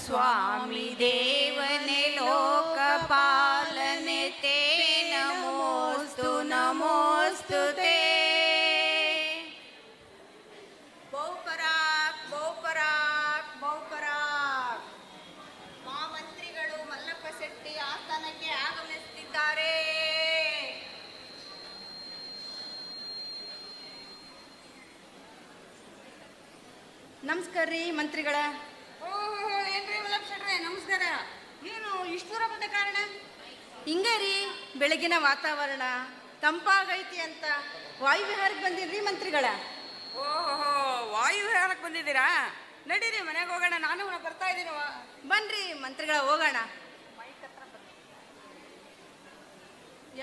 स्वामी देवने लोकपालने ते नमोस्तु नमोस्तु ते. ಬಹುಪರಾಕ್ ಬಹುಪರಾಕ್ ಬಹುಪರಾಕ್. ಮಹಾಮಂತ್ರಿಗಳು ಮಲ್ಲಪ್ಪ ಶೆಟ್ಟಿ ಆಸ್ಥಾನಕ್ಕೆ ಆಗಮಿಸುತ್ತಿದ್ದಾರೆ. ನಮಸ್ಕಾರ ರೀ ಮಂತ್ರಿಗಳ. ಏನ್ರಿ ಮಲ್ಲಪ್ಪ ಶೆಟ್ರೆ ನಮಸ್ಕಾರ. ಏನು ಇಷ್ಟು ದೂರ ಬಂದ ಕಾರಣ? ಹಿಂಗೆ ರೀ, ಬೆಳಗಿನ ವಾತಾವರಣ ತಂಪಾಗೈತಿ ಅಂತ ವಾಯುವಿಹಾರಕ್ಕೆ ಬಂದಿದ್ರಿ ಮಂತ್ರಿಗಳ. ಓಹೋ, ವಾಯು ವಿಹಾರಕ್ಕೆ ಬಂದಿದ್ದೀರಾ? ನಡೀರಿ ಮನೆಗೆ ಹೋಗೋಣ, ನಾನು ಬರ್ತಾ ಇದ್ದೀನಿ. ಬನ್ರಿ ಮಂತ್ರಿಗಳ, ಹೋಗೋಣ.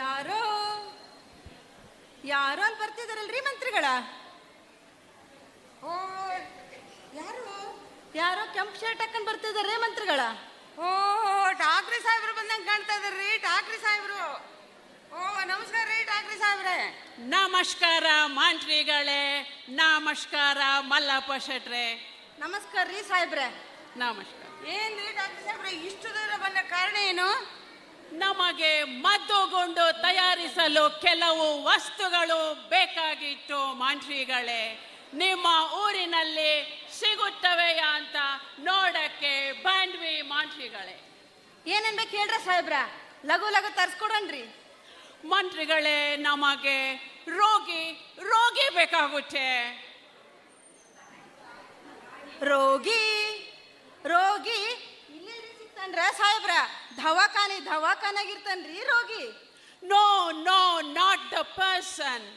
ಯಾರೋ ಯಾರೋ ಅಂತ ಬರ್ತಿದಾರಲ್ರಿ ಮಂತ್ರಿಗಳ. ಓ, ಯಾರು? ಯಾರೋ ಕೆಂಪು ಶರ್ಟ್ ಹಾಕೊಂಡ್ ಬರ್ತಿದಾರೆ ಮಂತ್ರಿಗಳ. ಓಹೋ, ಠಾಕ್ರೆ ಸಾಹೇಬ್ರು ಬಂದಂಗೆ ಕಾಣ್ತಾ ಇದಾರ್ರಿ. ಠಾಕ್ರೆ ಸಾಹೇಬ್ರು. ಓ, ನಮಸ್ಕಾರ ರೀ ಠಾಕ್ರೆ ಸಾಹೇಬ್ರೆ. ನಮಸ್ಕಾರ ಮಂತ್ರಿಗಳೇ, ನಮಸ್ಕಾರ ಮಲ್ಲಪ್ಪ ಶೆಟ್ರೆ. ನಮಸ್ಕಾರ ರೀ ಸಾಹೇಬ್ರೆ. ನಮಸ್ಕಾರ. ಏನ್ರಿ ಠಾಕ್ರೆ ಸಾಹೇಬ್ರೆ ಇಷ್ಟು ದೂರ ಬಂದ ಕಾರಣ ಏನು? ನಮಗೆ ಮದ್ದುಗುಂಡು ತಯಾರಿಸಲು ಕೆಲವು ವಸ್ತುಗಳು ಬೇಕಾಗಿತ್ತು ಮಂತ್ರಿಗಳೇ. ನಿಮ್ಮ ಊರಿನಲ್ಲಿ ಸಿಗುತ್ತವೆಯ ಅಂತ ನೋಡಕ್ಕೆ ಬಂದ್ವಿ ಮಂತ್ರಿಗಳೇ. ಏನೇನ್ ಬೇಕು ಹೇಳ್ರ ಸಾಹೇಬ್ರ, ಲಘು ಲಘು ತರ್ಸ್ಕೊಡನ್ರಿ. ಮಂತ್ರಿಗಳೇ, ನಮಗೆ ರೋಗಿ ಬೇಕಾಗುತ್ತೆ. ರೋಗಿ ರೋಗಿ ಇಲ್ಲೇ ಸಿಗ್ತಾನ್ರ ಸಾಹೇಬ್ರ? ದವಾಖಾನಾಗಿರ್ತಾನ್ರಿ ರೋಗಿ. No no, not the person.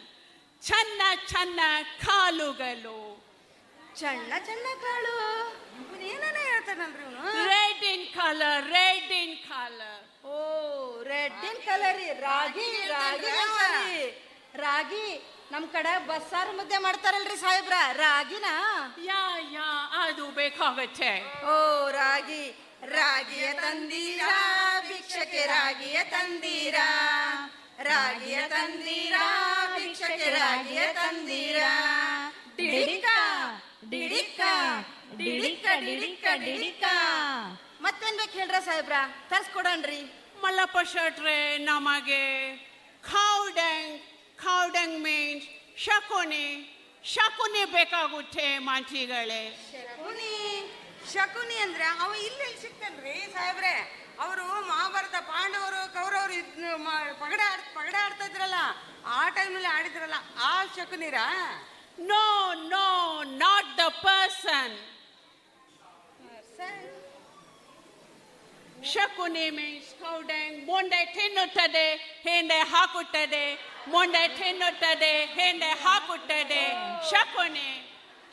ಚೆನ್ನ ಕಾಲುಗಳು. ಚಣ್ಣ ಕಾಳು ಏನೇ ಹೇಳ್ತಾನಲ್ರಿ ಇವನು? Red in colour. Oh, red in colour. ರಾಗಿ ಅಂತಾರಿ. ರಾಗಿ ನಮ್ ಕಡೆ ಬಸ್ಸಾರು ಮುದ್ದೆ ಮಾಡ್ತಾರಲ್ರಿ ಸಾಹೇಬ್ರ, ರಾಗಿನ. ಯಾ ಅದು ಬೇಕಾಗುತ್ತೆ. ಓ, ರಾಗಿಯ ತಂದೀರಾ ಭಿಕ್ಷಕ್ಕೆ, ರಾಗಿಯ ತಂದೀರಾ ಭಿಕ್ಷಕ್ಕೆ, ರಾಗಿಯ ತಂದೀರಾ. ಡಿಡಿಕ್ಕ. ಮತ್ತೇನ್ ಬೇಕು ಹೇಳ್ರ ಸಾಹೇಬ್ರ, ತರ್ಸ್ಕೊಡನ್ರಿ. ಮಲ್ಲಪ್ಪ ಶೆಟ್ರೆ, ನಮಗೆ ಖೌಡಂಗ್ ಮೀನ್ಸ್ ಶಕುನಿ ಬೇಕಾಗುತ್ತೆ ಮಂತ್ರಿಗಳೇ. ಶಕುನಿ ಅಂದ್ರೆ ಅವ ಇಲ್ಲಿ ಸಿಗ್ತಾನ್ರಿ ಸಾಹೇಬ್ರೆ? ಅವರು ಮಹಾಭಾರತ ಪಾಂಡವರು ಕೌರವರು ಪಗಡೆ ಆಡ್ತಾ ಇದ್ರಲ್ಲ, ಆ ಟೈಮ್ನಲ್ಲಿ ಆಡಿದ್ರಲ್ಲ, ಆ ಶಕುನಿರಾ? No, not the person. ಶಕುನಿ ಮೀನ್ಸ್ ಖೌಡಂಗ್. ಮೊಂಡೆ ತಿನ್ನುತ್ತದೆ, ಹಿಂದೆ ಹಾಕುತ್ತದೆ. ಮೊಂಡೆ ತಿನ್ನುತ್ತದೆ, ಹಿಂದೆ ಹಾಕುತ್ತದೆ.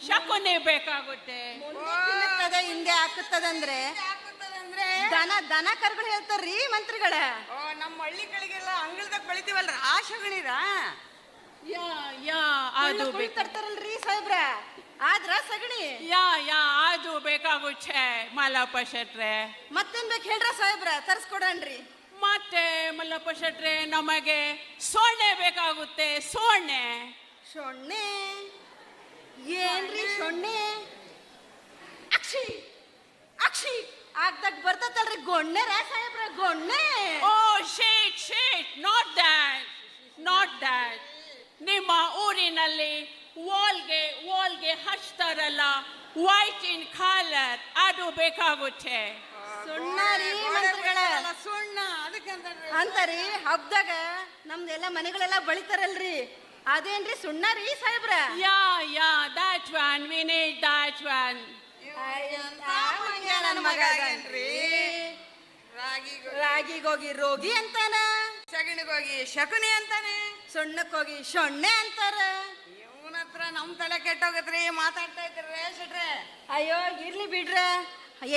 ಶಕುನಿ ಬೇಕಾಗುತ್ತೆ. ಹಿಂದೆ ಹಾಕುತ್ತದಂದ್ರೆ ದನ ಕರುಗಳು ಹೇಳ್ತಾರ್ರಿ ಮಂತ್ರಿಗಳ. ನಮ್ಮ ಹಳ್ಳಿಗಳಿಗೆಲ್ಲ ಅಂಗಳದಾಗ ಬೆಳಿತೀವಲ್ರ, ಆ ಶಗಣಿರಾ? ಯಾ ಅದು ತರ್ತಾರಲ್ರಿ ಸಾಹೇಬ್ರ, ಆದ್ರ ಸಗಣಿ. ಯಾ ಅದು ಬೇಕಾಗುತ್ತೆ ಮಲ್ಲಪ್ಪ ಶೆಟ್ರೆ. ಮತ್ತೇನ್ ಬೇಕು ಹೇಳ್ರ ಸಾಹೇಬ್ರ, ತರ್ಸ್ಕೊಡನ್ರಿ. ಮತ್ತೆ ಮಲ್ಲಪ್ಪ ಶೆಟ್ರೆ, ನಮಗೆ ಸೊನ್ನೆ ಬೇಕಾಗುತ್ತೆ. ಸೊನ್ನೆ ಏನ್ರಿ ಸೊನ್ನೆ? ಅಕ್ಷಿ ಆಗ್ದಾಗ ಬರ್ತತಲ್ರಿ ಗೊಣ್ಣೆ ಸಾಹೇಬ್ರ, ಗೊಣ್ಣೆ. ಓ ಶೇಟ್, ನಾಟ್ ದ್ಯಾಟ್. ನಿಮ್ಮ ಊರಿನಲ್ಲಿ ವಾಲ್ಗೆ ಹಚ್ತಾರಲ್ಲ, ವೈಟ್ ಇನ್ ಕಲರ್, ಅದು ಬೇಕಾಗುತ್ತೆ. ಸುಣ್ಣ ರೀ ಮಂತ್ರಿಗಳ, ಸುಣ್ಣ ಅದಕ್ಕೆ ಅಂತಾರಿ. ಹಬ್ದಾಗ ನಮ್ದೆಲ್ಲ ಮನೆಗಳೆಲ್ಲ ಬಳಿತಾರಲ್ರಿ, ಅದೇನ್ರಿ ಸುಣ್ಣ ರೀ ಸಾಹೇಬ್ರ? ಯಾ that one, we need that one. ನನ್ನ ಮಗ ರಾಗಿಗೋಗಿ ರೋಗಿ ಅಂತಾನ, ಸಗಣಿಗೋಗಿ ಶಕುನಿ ಅಂತಾನೆ, ಸುಣ್ಣಕ್ಕೋಗಿ ಸೊಣ್ಣೆ ಅಂತಾರ. ಇವನ ಹತ್ರ ನಮ್ ತಲೆ ಕೆಟ್ಟೋಗತ್ರಿ, ಮಾತಾಡ್ತಾ ಇದ್ರಿ ಶೆಟ್ರೆ. ಅಯ್ಯೋ ಇರ್ಲಿ ಬಿಡ್ರ,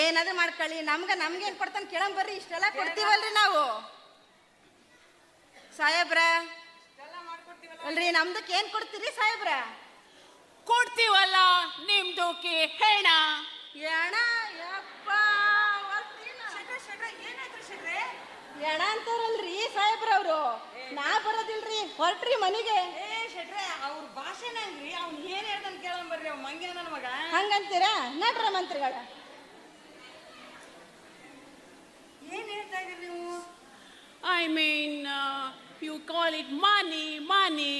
ಏನಾದ್ರೂ ಮಾಡ್ಕೊಳ್ಳಿ. ನಮ್ಗೇನ್ ಕೊಡ್ತಾನ ಕೇಳಂಗ್ ಬರ್ರಿ. ಇಷ್ಟೆಲ್ಲ ಕೊಡ್ತೀವಲ್ರಿ ನಾವು ಸಾಹೇಬ್ರ. ಅಲ್ರಿ ನಮ್ದಕ್ಕೆ ಏನ್ ಕೊಡ್ತೀರಿ ಸಾಹೇಬ್ರ? ಕೊಡ್ತೀವಲ್ಲ ನಿಮ್ದಕ್ಕೆ ಹೆಣ. ಎಣ ಅಂತಾರಲ್ರಿ ಸಾಹೇಬ್ರ ಅವರು. ನಾ ಬರೋದಿಲ್ರಿ, ಹೊರಟ್ರಿ ಮನೆಗೆ. ಶೆಟ್ರೆ, ಅವ್ರ ಭಾಷೆನ ಹಂಗ್ರಿ, ಅವ್ನ್ ಏನ್ ಹೇಳ್ತಾನ ಕೇಳಂಬರ್ರಿ. ಅವ್ ಮಂಗ್ಯ ನನ್ನ ಮಗ ಹಂಗಂತೀರಾ? ನಡ್ರ ಮಂತ್ರಿಗಳ. ಏನ್ ಹೇಳ್ತಾ ಇದ್ದೀರಿ ನೀವು? I mean, you call it money, money.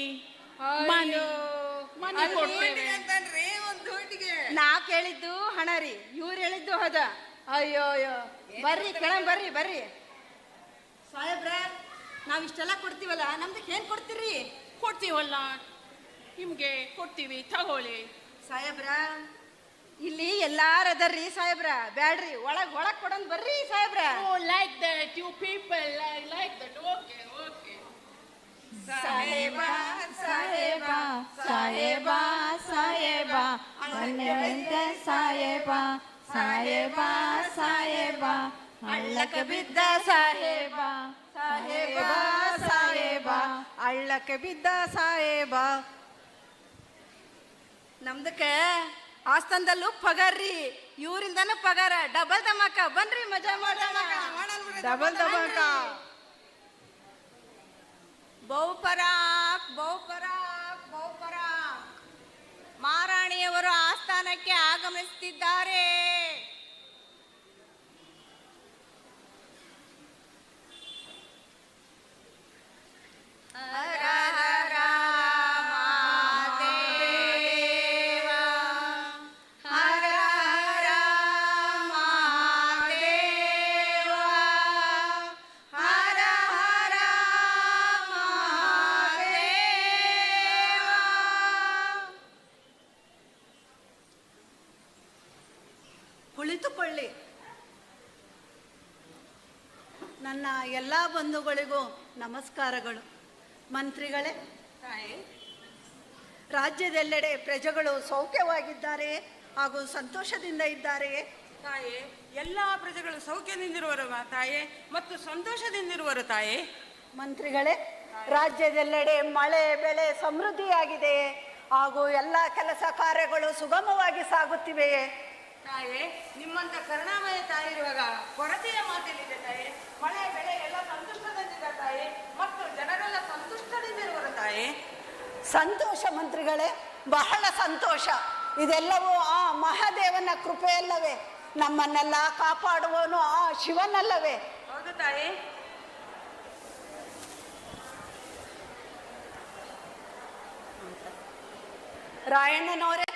Money. Money ಕೊಡ್ತೇವೆ. ಅಂತಂದ್ರೆ ಒಂದ್ ದುಡ್ಡಿಗೆ. ನಾ ಕೇಳಿದ್ದು ಹಣ ರೀ, ಇವ್ರು ಹೇಳಿದ್ದು ಹದ. ಅಯ್ಯೋ ಅಯ್ಯೋ, ಬರ್ರಿ ಕೆಳಗ್ ಬರ್ರಿ ಬರ್ರಿ. ಸಾಹೇಬ್ರ, ನಾವ್ ಇಷ್ಟೆಲ್ಲ ಕೊಡ್ತೀವಲ್ಲ, ನಮ್ದಕ್ಕೆ ಏನ್ ಕೊಡ್ತೀರಿ? ಕೊಡ್ತೀವಲ್ಲ, ನಿಮ್ಗೆ ಕೊಡ್ತೀವಿ, ತಗೊಳ್ಳಿ. ಸಾಹೇಬ್ರ, ಇಲ್ಲಿ ಎಲ್ಲಾರು ಅದರ್ರಿ ಸಾಹೇಬ್ರ, ಬ್ಯಾಡ್ರಿ, ಒಳಗ್ ಕೊಡೋನ್ ಬರ್ರಿ ಸಾಹೇಬ್ರ. Oh, like that, you people like that. Okay, okay. ಸಾಹೇಬ ಸಾಹೇಬ ಸಾಹೇಬ ಸಾಹೇಬ ಮನ್ಯವಂತ ಸಾಹೇಬ ಸಾಹೇಬ ಸಾಹೇಬ ಹಳ್ಳಕ್ಕೆ ಬಿದ್ದ ಸಾಹೇಬ ಸಾಹೇಬ ಸಾಹೇಬ ಹಳ್ಳಕ್ಕೆ ಬಿದ್ದ ಸಾಹೇಬ. ನಮ್ದಕ್ಕೆ ಆಸ್ಥಾನದಲ್ಲೂ ಪಗಾರ್ರಿ, ಇವರಿಂದನೂ ಪಗಾರ, ಡಬಲ್ ಧಮಾಕ. ಬನ್ರಿ ಮಜಾ ಮಾಡೋಣ, ಡಬಲ್ ಧಮಾಕ. ಬಹುಪರಾಕ್ ಬಹುಪರಾಕ್ ಬಹುಪರಾಕ್, ಮಹಾರಾಣಿಯವರು ಆಸ್ಥಾನಕ್ಕೆ ಆಗಮಿಸುತ್ತಿದ್ದಾರೆ. ಕುಳಿತುಕೊಳ್ಳಿ. ನನ್ನ ಎಲ್ಲ ಬಂಧುಗಳಿಗೂ ನಮಸ್ಕಾರಗಳು. ಮಂತ್ರಿಗಳೇ, ರಾಜ್ಯದೆಲ್ಲೆಡೆ ಪ್ರಜೆಗಳು ಸೌಖ್ಯವಾಗಿದ್ದಾರೆ ಹಾಗೂ ಸಂತೋಷದಿಂದ ಇದ್ದಾರೆ. ತಾಯೇ, ಎಲ್ಲಾ ಪ್ರಜೆಗಳು ಸೌಖ್ಯದಿಂದಿರುವರು ತಾಯೇ, ಮತ್ತು ಸಂತೋಷದಿಂದಿರುವರು ತಾಯೇ. ಮಂತ್ರಿಗಳೇ, ರಾಜ್ಯದೆಲ್ಲೆಡೆ ಮಳೆ ಬೆಳೆ ಸಮೃದ್ಧಿಯಾಗಿದೆ ಹಾಗೂ ಎಲ್ಲ ಕೆಲಸ ಕಾರ್ಯಗಳು ಸುಗಮವಾಗಿ ಸಾಗುತ್ತಿವೆಯೇ? ತಾಯೇ, ನಿಮ್ಮಂತ ಕರುಣಾಮಯ ತಾಯಿ ಇರುವಾಗ ಕೊರತೆಯ ಮಾತೇನಿದೆ ತಾಯೇ? ಮಳೆ ಬೆಳೆ ಎಲ್ಲ ಸಂತುಷ್ಟದಿಂದಿದೆ ತಾಯೇ, ಮತ್ತು ಜನರೆಲ್ಲ ಸಂತುಷ್ಟದಿಂದಿರುವರು ತಾಯೇ. ಸಂತೋಷ ಮಂತ್ರಿಗಳೇ, ಬಹಳ ಸಂತೋಷ. ಇದೆಲ್ಲವೂ ಆ ಮಹಾದೇವನ ಕೃಪೆಯಲ್ಲವೇ? ನಮ್ಮನ್ನೆಲ್ಲ ಕಾಪಾಡುವವನು ಆ ಶಿವನಲ್ಲವೇ? ಹೌದು ತಾಯೇ. ರಾಯಣ್ಣನವರೇ,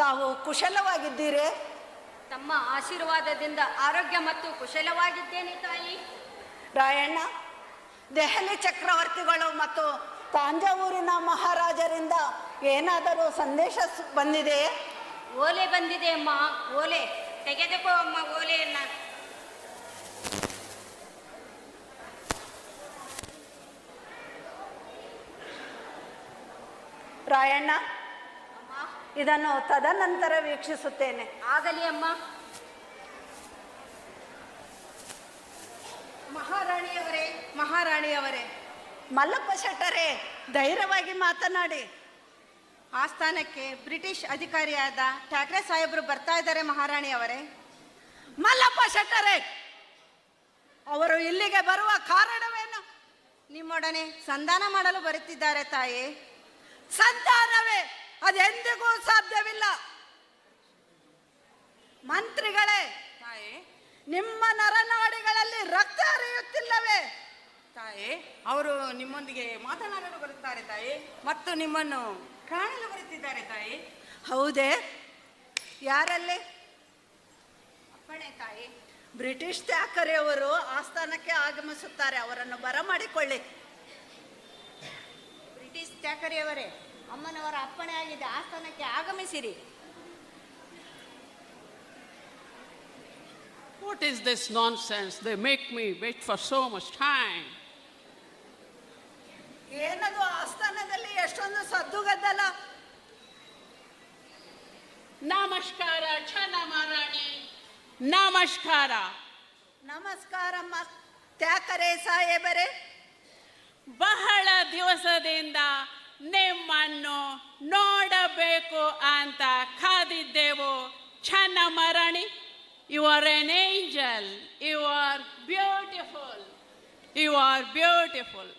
ತಾವು ಕುಶಲವಾಗಿದ್ದೀರೇ? ತಮ್ಮ ಆಶೀರ್ವಾದದಿಂದ ಆರೋಗ್ಯ ಮತ್ತು ಕುಶಲವಾಗಿದ್ದೇನೆ ತಾಯಿ. ರಾಯಣ್ಣ, ದೆಹಲಿ ಚಕ್ರವರ್ತಿಗಳು ಮತ್ತು ತಾಂಜಾವೂರಿನ ಮಹಾರಾಜರಿಂದ ಏನಾದರೂ ಸಂದೇಶ ಬಂದಿದೆಯೇ? ಓಲೆ ಬಂದಿದೆ ಅಮ್ಮ, ಓಲೆ ತೆಗೆದುಕೋ ಅಮ್ಮ ಓಲೆಯನ್ನ. ರಾಯಣ್ಣ, ಇದನ್ನು ತದನಂತರ ವೀಕ್ಷಿಸುತ್ತೇನೆ. ಆಗಲಿ ಅಮ್ಮ. ಮಹಾರಾಣಿಯವರೇ, ಮಹಾರಾಣಿಯವರೇ, ಮಲ್ಲಪ್ಪ ಶೆಟ್ಟರೇ, ಧೈರ್ಯವಾಗಿ ಮಾತನಾಡಿ. ಆಸ್ಥಾನಕ್ಕೆ ಬ್ರಿಟಿಷ್ ಅಧಿಕಾರಿಯಾದ ಠಾಕ್ರೆ ಸಾಹೇಬರು ಬರ್ತಾ ಇದ್ದಾರೆ ಮಹಾರಾಣಿಯವರೇ. ಮಲ್ಲಪ್ಪ ಶೆಟ್ಟರೇ, ಅವರು ಇಲ್ಲಿಗೆ ಬರುವ ಕಾರಣವೇನು? ನಿಮ್ಮೊಡನೆ ಸಂಧಾನ ಮಾಡಲು ಬರುತ್ತಿದ್ದಾರೆ ತಾಯಿ. ಸಂಧಾನವೇ? ಅದೆಂದಿಗೂ ಸಾಧ್ಯವಿಲ್ಲ. ಮಂತ್ರಿಗಳೇ, ತಾಯೇ, ನಿಮ್ಮ ನರನಾಡಿಗಳಲ್ಲಿ ರಕ್ತ ಹರಿಯುತ್ತಿಲ್ಲವೇ? ತಾಯೇ, ಅವರು ನಿಮ್ಮೊಂದಿಗೆ ಮಾತನಾಡಲು ಬರುತ್ತಾರೆ ತಾಯೇ, ಮತ್ತು ನಿಮ್ಮನ್ನು ಕಾಣಲು ಬರುತ್ತಿದ್ದಾರೆ ತಾಯೇ. ಹೌದೇ? ಯಾರಲ್ಲಿ? ಅಪ್ಪಣೆ ತಾಯಿ. ಬ್ರಿಟಿಷ್ ತ್ಯಾಕರೆಯವರು ಆಸ್ಥಾನಕ್ಕೆ ಆಗಮಿಸುತ್ತಾರೆ, ಅವರನ್ನು ಬರಮಾಡಿಕೊಳ್ಳಿ. ಬ್ರಿಟಿಷ್ ತ್ಯಾಕರೆಯವರೇ, ಅಮ್ಮನವರ ಅಪ್ಪಣೆ ಆಗಿದೆ, ಆಸ್ಥಾನಕ್ಕೆ ಆಗಮಿಸಿರಿ. What is this nonsense? They make me wait for so much time. ಏನದು ಆಸ್ಥಾನದಲ್ಲಿ ಎಷ್ಟೊಂದು ಸದ್ದುಗದ್ದಲ? ನಮಸ್ಕಾರ ಛನ್ನ ಮಹಾರಾಣಿ, ನಮಸ್ಕಾರ. ನಮಸ್ಕಾರ ತ್ಯಾಕರೆ ಸಾಹೇಬರೇ. ಬಹಳ ದಿವಸದಿಂದ ನಿಮ್ಮನ್ನು ನೋಡಬೇಕು ಅಂತ ಕಾದಿದ್ದೆವು ಛನ್ನ ಮಹಾರಾಣಿ. You are an angel, you are beautiful, you are beautiful.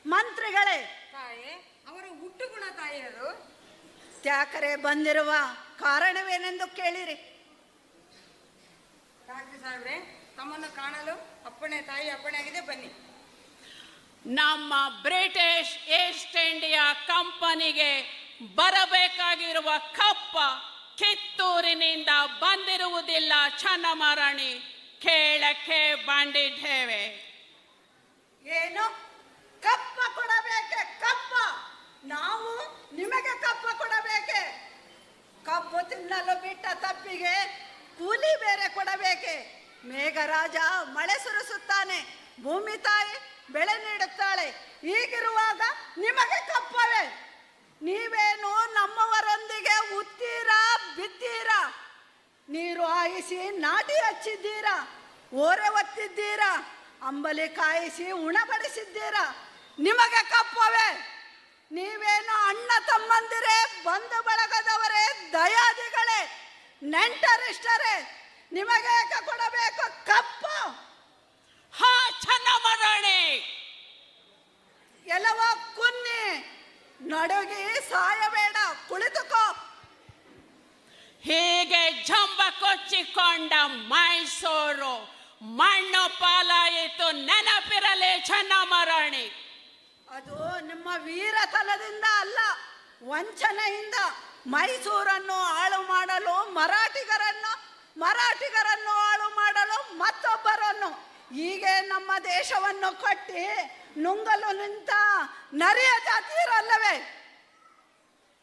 ಮಂತ್ರಿಗಳೇ, ತಾಯೇ, ಅವರ ಹುಟ್ಟು ಗುಣ ತಾಯಿಯರು. ತ್ಯಾಕರೆ ಬಂದಿರುವ ಕಾರಣವೇನೆಂದು ಕೇಳಿರಿ. ಡಾಕ್ಟರ್ ಸಾಹೇಬ್ರೆ, ತಮ್ಮನ್ನು ಕಾಣಲು ತಾಯಿ ಅಪ್ಪಣೆ ಆಗಿದೆ, ಬನ್ನಿ. ನಮ್ಮ ಬ್ರಿಟಿಷ್ ಈಸ್ಟ್ ಇಂಡಿಯಾ ಕಂಪನಿಗೆ ಬರಬೇಕಾಗಿರುವ ಕಪ್ಪ ಕಿತ್ತೂರಿನಿಂದ ಬಂದಿರುವುದಿಲ್ಲ ಚನ್ನಮರಾಣಿ, ಕೇಳಕ್ಕೆ ಬಂದಿದ್ದೇವೆ. ಏನು ಕಪ್ಪ ಕೊಡಬೇಕೆ? ಕಪ್ಪ? ನಾವು ನಿಮಗೆ ಕಪ್ಪ ಕೊಡಬೇಕೆ? ಕಬ್ಬು ತಿನ್ನಲು ಬಿಟ್ಟ ತಪ್ಪಿಗೆ ಕೂಲಿ ಬೇರೆ ಕೊಡಬೇಕೆ? ಮೇಘರಾಜ ಮಳೆ ಸುರಿಸುತ್ತಾನೆ, ಭೂಮಿ ತಾಯಿ ಬೆಳೆ ನೀಡುತ್ತಾಳೆ. ಹೀಗಿರುವಾಗ ನಿಮಗೆ ಕಪ್ಪವೇ? ನೀವೇನು ನಮ್ಮವರೊಂದಿಗೆ ಉತ್ತೀರಾ ಬಿತ್ತೀರಾ? ನೀರು ಹಾಯಿಸಿ ನಾಟಿ ಹಚ್ಚಿದ್ದೀರಾ, ಓರೆ ಒತ್ತಿದ್ದೀರಾ, ಅಂಬಲಿ ಕಾಯಿಸಿ ಉಣಬಡಿಸಿದ್ದೀರಾ. ನಿಮಗೆ ಕಪ್ಪವೇ? ನೀವೇನು ಅಣ್ಣ ತಮ್ಮಂದಿರೇ, ಬಂಧು ಬಳಗದವರೇ, ದಯಾದಿಗಳೇ, ನೆಂಟರಿಷ್ಟರೇ, ನಿಮಗೆ ಏಕೆ ಕೊಡಬೇಕು ಕಪ್ಪ? ಹಾ ಚನ್ನಮರಾಣಿ, ಎಲ್ಲವ ಕುನ್ನಿ, ನಡುಗಿ ಸಾಯಬೇಡ, ಕುಳಿತುಕೋ. ಹೀಗೆ ಜಂಬ ಕೊಚ್ಚಿಕೊಂಡ ಮೈಸೂರು ಮಣ್ಣು ಪಾಲಾಯಿತು, ನೆನಪಿರಲಿ ಚನ್ನಮರಾಣಿ. ಅದು ನಿಮ್ಮ ವೀರತನದಿಂದ ಅಲ್ಲ, ವಂಚನೆಯಿಂದ. ಮೈಸೂರನ್ನು ಹಾಳು ಮಾಡಲು ಮರಾಠಿಗರನ್ನು ಹಾಳು ಮಾಡಲು ಮತ್ತೊಬ್ಬರನ್ನು, ಹೀಗೆ ನಮ್ಮ ದೇಶವನ್ನು ಕಟ್ಟಿ ನುಂಗಲು ನಿಂತ ನರಿಯ ಜಾತಿಯರಲ್ಲವೇ?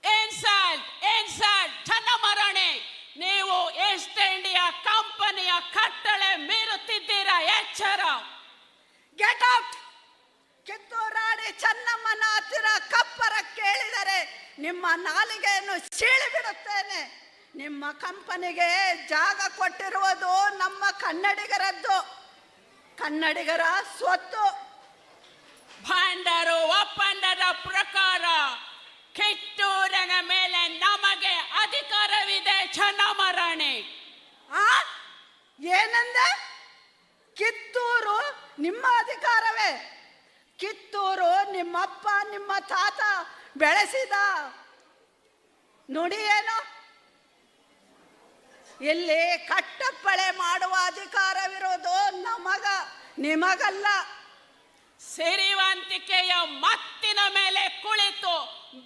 ಇನ್ಸಲ್ಟ್ ಚನ್ನಮರಾಣಿ, ನೀವು ಈಸ್ಟ್ ಇಂಡಿಯಾ ಕಂಪನಿಯ ಕಟ್ಟಳೆ ಮೀರುತ್ತಿದ್ದೀರಾ, ಎಚ್ಚರ. Get out! ಕಿತ್ತೂರಾಣಿ ಚೆನ್ನಮ್ಮನ ಹತ್ತಿರ ಕಪ್ಪರ ಕೇಳಿದರೆ ನಿಮ್ಮ ನಾಲಿಗೆಯನ್ನು ಸೀಳಿ ಬಿಡುತ್ತೇನೆ. ನಿಮ್ಮ ಕಂಪನಿಗೆ ಜಾಗ ಕೊಟ್ಟಿರುವುದು ನಮ್ಮ ಕನ್ನಡಿಗರದ್ದು, ಕನ್ನಡಿಗರ ಸ್ವತ್ತು. ಭಾಂಡರು ಒಪ್ಪಂದದ ಪ್ರಕಾರ ಕಿತ್ತೂರಿನ ಮೇಲೆ ನಮಗೆ ಅಧಿಕಾರವಿದೆ ಚನ್ನಮರಾಣಿ. ಏನಂದೆ? ಕಿತ್ತೂರು ನಿಮ್ಮ ಅಧಿಕಾರವೇ? ಕಿತ್ತೂರು ನಿಮ್ಮಪ್ಪ ನಿಮ್ಮ ತಾತ ಬೆಳೆಸಿದ ನುಡಿ ಏನು? ಇಲ್ಲಿ ಕಟ್ಟಪ್ಪಳೆ ಮಾಡುವ ಅಧಿಕಾರವಿರೋದು ನಿಮಗಲ್ಲ. ಸಿರಿವಂತಿಕೆಯ ಮತ್ತಿನ ಮೇಲೆ ಕುಳಿತು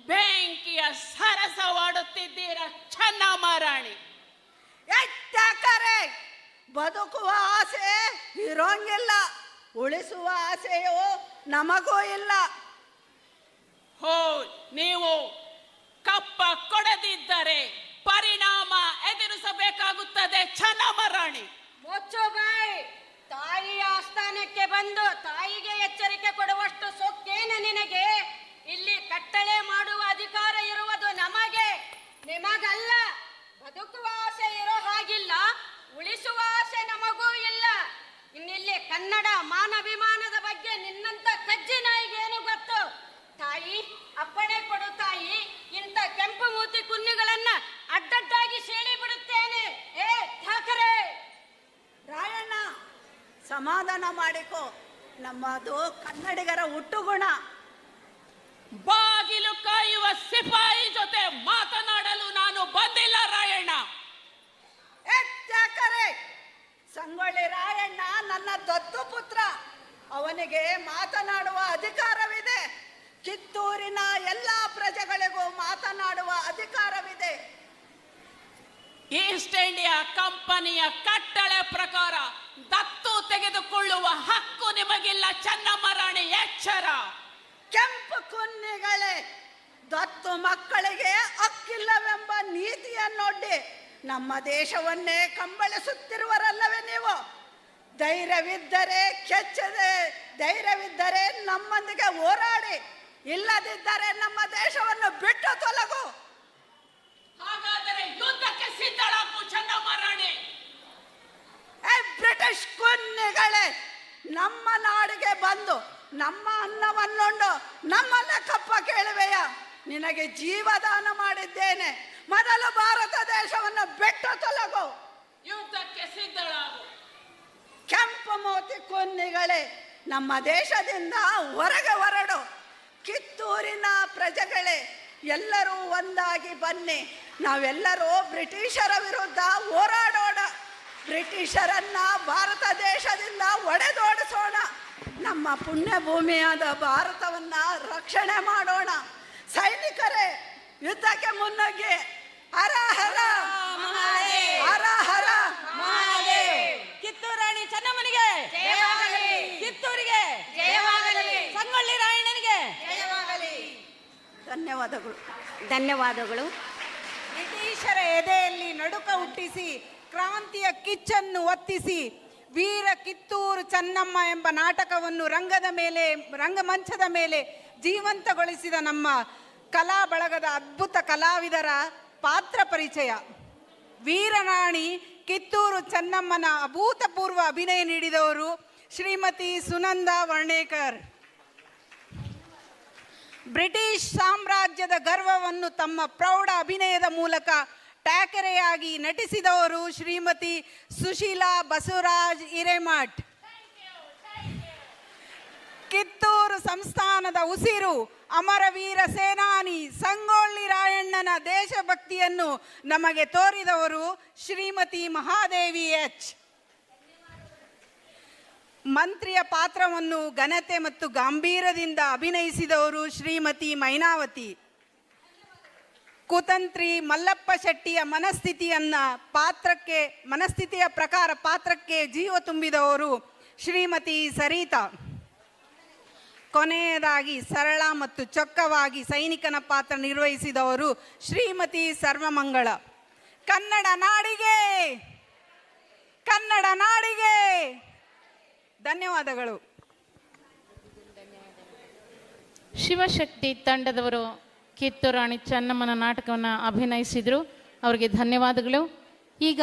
ಬೆಂಕಿಯ ಸರಸವಾಡುತ್ತಿದ್ದೀರ ಚನ್ನಮರಾಣಿ. ಎಟ್ಟಾಕರೆ ಬದುಕುವ ಆಸೆ ಇರೋಂಗಿಲ್ಲ, ಉಳಿಸುವ ಆಸೆಯು ನಮಗೂ ಇಲ್ಲ. ನೀವು ಕಪ್ಪ ಕೊಡದಿದ್ದರೆ ಪರಿಣಾಮ ಎದುರಿಸಬೇಕಾಗುತ್ತದೆ ಚನ್ನಮರಾಣಿ. ಮುಚ್ಚು ಬಾಯ್. ತಾಯಿಯ ಆಸ್ಥಾನಕ್ಕೆ ಬಂದು ತಾಯಿಗೆ ಎಚ್ಚರಿಕೆ ಕೊಡುವಷ್ಟು ಸೊಕ್ಕೇನು ನಿನಗೆ? ಇಲ್ಲಿ ಕಟ್ಟಳೆ ಮಾಡುವ ಅಧಿಕಾರ ಇರುವುದು ನಮಗೆ, ನಿಮಗಲ್ಲ. ಬದುಕುವ ಆಸೆ ಇರೋ ಹಾಗಿಲ್ಲ, ಉಳಿಸುವ ಆಸೆ ನಮಗೂ ಇಲ್ಲ. ಇನ್ನಿಲ್ಲಿ ಕನ್ನಡ ಮಾನವಿಮಾನದ ಬಗ್ಗೆ ನಿನ್ನಂತ ಕಜ್ಜಿ ನಾಯಿಗೇನು ಗೊತ್ತು? ತಾಯಿ ಅಪ್ಪಣೆ ಕೊಡು ತಾಯಿ, ಇಂಥ ಕೆಂಪು ಮೂತಿ ಕುನ್ನಿಗಳನ್ನ ಅಡ್ಡಡ್ಡಾಗಿ ಸೀಳಿ ಬಿಡುತ್ತೇನೆ. ಠಾಕರೆ ರಾಯಣ್ಣ, ಸಮಾಧಾನ ಮಾಡಿಕೋ. ನಮ್ಮದು ಕನ್ನಡಿಗರ ಹುಟ್ಟುಗುಣ. ಬಾಗಿಲು ಕಾಯುವ ಸಿಪಾಯಿ ಜೊತೆ ಮಾತನಾಡಲು ನಾನು ಬಂದಿಲ್ಲ ರಾಯಣ್ಣ. ಎಟ್ಟಾಕರೆ ಸಂಗೊಳ್ಳಿ ರಾಯಣ್ಣ ನನ್ನ ದತ್ತು ಪುತ್ರ, ಅವನಿಗೆ ಮಾತನಾಡುವ ಅಧಿಕಾರವಿದೆ. ಕಿತ್ತೂರಿನ ಎಲ್ಲ ಪ್ರಜೆಗಳಿಗೂ ಮಾತನಾಡುವ ಅಧಿಕಾರವಿದೆ. ಈಸ್ಟ್ ಇಂಡಿಯಾ ಕಂಪನಿಯ ಕಟ್ಟಳೆ ಪ್ರಕಾರ ದತ್ತು ತೆಗೆದುಕೊಳ್ಳುವ ಹಕ್ಕು ನಿಮಗಿಲ್ಲ ಚನ್ನಮರಾಣಿ, ಎಚ್ಚರ. ಕೆಂಪು ಕುನ್ನಿಗಳೇ, ದತ್ತು ಮಕ್ಕಳಿಗೆ ಹಕ್ಕಿಲ್ಲವೆಂಬ ನೀತಿಯನ್ನೊಡ್ಡಿ ನಮ್ಮ ದೇಶವನ್ನೇ ಕಂಬಳಿಸುತ್ತಿರುವರಲ್ಲವೇ ನೀವು? ಧೈರ್ಯವಿದ್ದರೆ ಕೆಚ್ಚದೆ, ಧೈರ್ಯವಿದ್ದರೆ ನಮ್ಮೊಂದಿಗೆ ಹೋರಾಡಿ, ಇಲ್ಲದಿದ್ದರೆ ನಮ್ಮ ದೇಶವನ್ನು ಬಿಟ್ಟು ತೊಲಗು. ಹಾಗಾದರೆ ಯುದ್ಧಕ್ಕೆ ಸಿದ್ಧರಾಗು ಚನ್ನಮರಾಣಿ. ಬ್ರಿಟಿಷ್ ಕುನ್ನಿಗಳೇ, ನಮ್ಮ ನಾಡಿಗೆ ಬಂದು ನಮ್ಮ ಅನ್ನವನ್ನುಂಡು ನಮ್ಮನ್ನೇ ಕಪ್ಪ ಕೇಳುವೆಯ? ನಿನಗೆ ಜೀವದಾನ ಮಾಡಿದ್ದೇನೆ, ಮೊದಲು ಭಾರತ ದೇಶವನ್ನು ಬಿಟ್ಟು ತೊಲಗು. ಯುದ್ಧಕ್ಕೆ ಸಿದ್ಧರಾಗು. ಕೆಂಪು ಮೋತಿ ಕುನ್ನಿಗಳೇ, ನಮ್ಮ ದೇಶದಿಂದ ಹೊರಗೆ ಹೊರಡು. ಕಿತ್ತೂರಿನ ಪ್ರಜೆಗಳೇ, ಎಲ್ಲರೂ ಒಂದಾಗಿ ಬನ್ನಿ, ನಾವೆಲ್ಲರೂ ಬ್ರಿಟಿಷರ ವಿರುದ್ಧ ಹೋರಾಡೋಣ. ಬ್ರಿಟಿಷರನ್ನ ಭಾರತ ದೇಶದಿಂದ ಒಡೆದೋಡಿಸೋಣ. ನಮ್ಮ ಪುಣ್ಯ ಭೂಮಿಯಾದ ಭಾರತವನ್ನ ರಕ್ಷಣೆ ಮಾಡೋಣ. ಸೈನಿಕರೇ, ಯುದ್ಧಕ್ಕೆ ಮುನ್ನುಗ್ಗಿ. ಹರ ಹರ ಹರ ಹರ ಕಿತ್ತೂರು ರಾಣಿ ಚೆನ್ನಮ್ಮನಿಗೆ ಜಯವಾಗಲಿ. ಕಿತ್ತೂರಿಗೆ ಜಯವಾಗಲಿ. ಸಂಗೊಳ್ಳಿ ರಾಯಣ್ಣನಿಗೆ ಜಯವಾಗಲಿ. ಧನ್ಯವಾದಗಳು. ಧನ್ಯವಾದಗಳು. ಬ್ರಿಟಿಷರ ಎದೆಯಲ್ಲಿ ನಡುಕ ಹುಟ್ಟಿಸಿ ಕ್ರಾಂತಿಯ ಕಿಚ್ಚನ್ನು ಒತ್ತಿಸಿ ವೀರ ಕಿತ್ತೂರು ಚೆನ್ನಮ್ಮ ಎಂಬ ನಾಟಕವನ್ನು ರಂಗಮಂಚದ ಮೇಲೆ ಜೀವಂತಗೊಳಿಸಿದ ನಮ್ಮ ಕಲಾ ಬಳಗದ ಅದ್ಭುತ ಕಲಾವಿದರ ಪಾತ್ರ ಪರಿಚಯ. ವೀರರಾಣಿ ಕಿತ್ತೂರು ಚೆನ್ನಮ್ಮನ ಅಭೂತಪೂರ್ವ ಅಭಿನಯ ನೀಡಿದವರು ಶ್ರೀಮತಿ ಸುನಂದಾ ವರ್ಣೇಕರ್. ಬ್ರಿಟಿಷ್ ಸಾಮ್ರಾಜ್ಯದ ಗರ್ವವನ್ನು ತಮ್ಮ ಪ್ರೌಢ ಅಭಿನಯದ ಮೂಲಕ ಟ್ಯಾಕರೆಯಾಗಿ ನಟಿಸಿದವರು ಶ್ರೀಮತಿ ಸುಶೀಲಾ ಬಸವರಾಜ್ ಹಿರೇಮಠ್. ಕಿತ್ತೂರು ಸಂಸ್ಥಾನದ ಉಸಿರು ಅಮರವೀರ ಸೇನಾನಿ ಸಂಗೊಳ್ಳಿ ರಾಯಣ್ಣನ ದೇಶಭಕ್ತಿಯನ್ನು ನಮಗೆ ತೋರಿದವರು ಶ್ರೀಮತಿ ಮಹಾದೇವಿ ಎಚ್. ಮಂತ್ರಿಯ ಪಾತ್ರವನ್ನು ಘನತೆ ಮತ್ತು ಗಾಂಭೀರ್ಯದಿಂದ ಅಭಿನಯಿಸಿದವರು ಶ್ರೀಮತಿ ಮೈನಾವತಿ. ಕುತಂತ್ರಿ ಮಲ್ಲಪ್ಪ ಶೆಟ್ಟಿಯ ಮನಸ್ಥಿತಿಯ ಪ್ರಕಾರ ಪಾತ್ರಕ್ಕೆ ಜೀವ ತುಂಬಿದವರು ಶ್ರೀಮತಿ ಸರಿತಾ. ಕೊನೆಯದಾಗಿ ಸರಳ ಮತ್ತು ಚೊಕ್ಕವಾಗಿ ಸೈನಿಕನ ಪಾತ್ರ ನಿರ್ವಹಿಸಿದವರು ಶ್ರೀಮತಿ ಸರ್ವಮಂಗಳ. ಕನ್ನಡ ನಾಡಿಗೆ, ಕನ್ನಡ ನಾಡಿಗೆ ಧನ್ಯವಾದಗಳು. ಶಿವಶಕ್ತಿ ತಂಡದವರು ಕಿತ್ತೂರು ರಾಣಿ ಚೆನ್ನಮ್ಮನ ನಾಟಕವನ್ನು ಅಭಿನಯಿಸಿದರು. ಅವರಿಗೆ ಧನ್ಯವಾದಗಳು. ಈಗ